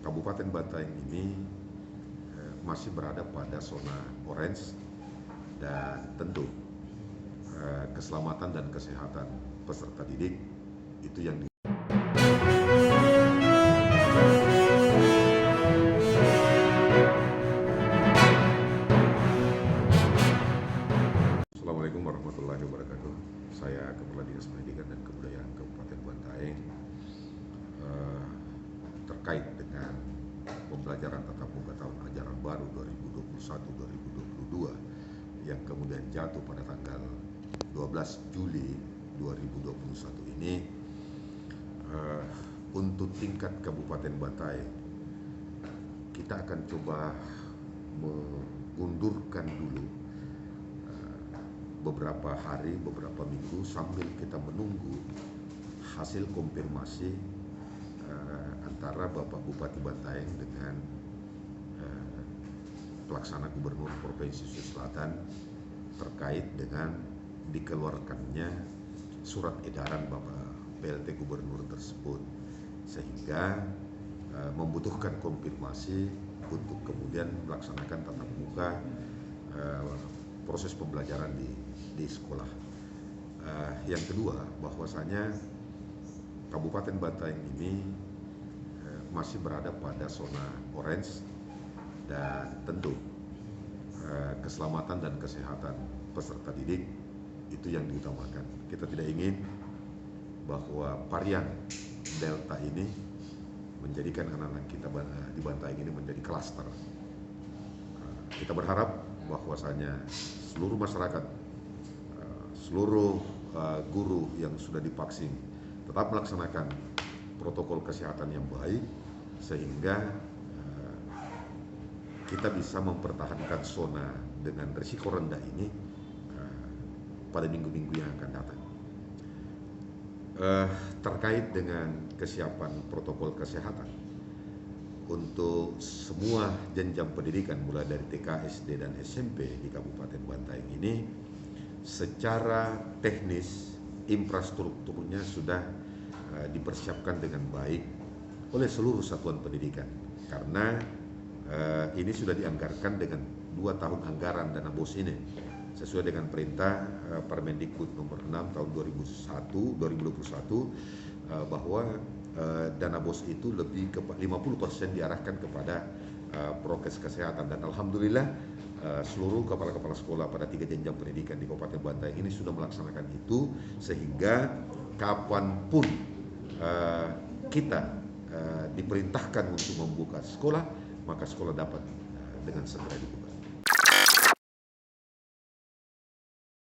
Kabupaten Bantaeng ini masih berada pada zona orange dan tentu keselamatan dan kesehatan peserta didik itu yang Assalamualaikum warahmatullahi wabarakatuh. Saya Kepala Dinas Pendidikan dan Kebudayaan Kabupaten Bantaeng terkait dengan pembelajaran tatap muka tahun ajaran baru 2021-2022 yang kemudian jatuh pada tanggal 12 Juli 2021 ini. Untuk tingkat Kabupaten Bantaeng, kita akan coba mengundurkan dulu beberapa hari, beberapa minggu sambil kita menunggu hasil konfirmasi antara Bapak Bupati Bantaeng dengan pelaksana Gubernur Provinsi Sulawesi Selatan terkait dengan dikeluarkannya surat edaran Bapak PLT Gubernur tersebut, sehingga membutuhkan konfirmasi untuk kemudian melaksanakan tatap muka proses pembelajaran di sekolah. Yang kedua, bahwasanya Kabupaten Bantaeng ini masih berada pada zona orange dan tentu keselamatan dan kesehatan peserta didik itu yang diutamakan. Kita tidak ingin bahwa varian Delta ini menjadikan anak-anak kita di Bantaeng ini menjadi klaster. Kita berharap bahwasanya seluruh masyarakat, seluruh guru yang sudah divaksin tetap melaksanakan protokol kesehatan yang baik, sehingga kita bisa mempertahankan zona dengan risiko rendah ini pada minggu-minggu yang akan datang. Terkait dengan kesiapan protokol kesehatan untuk semua jenjang pendidikan mulai dari TK, SD, dan SMP di Kabupaten Bantaeng ini, secara teknis infrastrukturnya sudah dipersiapkan dengan baik oleh seluruh satuan pendidikan, karena ini sudah dianggarkan dengan 2 tahun anggaran dana BOS ini sesuai dengan perintah Permendikbud nomor 6 tahun 2021 bahwa dana BOS itu lebih ke 50% diarahkan kepada prokes kesehatan, dan alhamdulillah seluruh kepala-kepala sekolah pada 3 jenjang pendidikan di Kabupaten Bantaeng ini sudah melaksanakan itu, sehingga kapanpun kita diperintahkan untuk membuka sekolah, maka sekolah dapat dengan segera dibuka.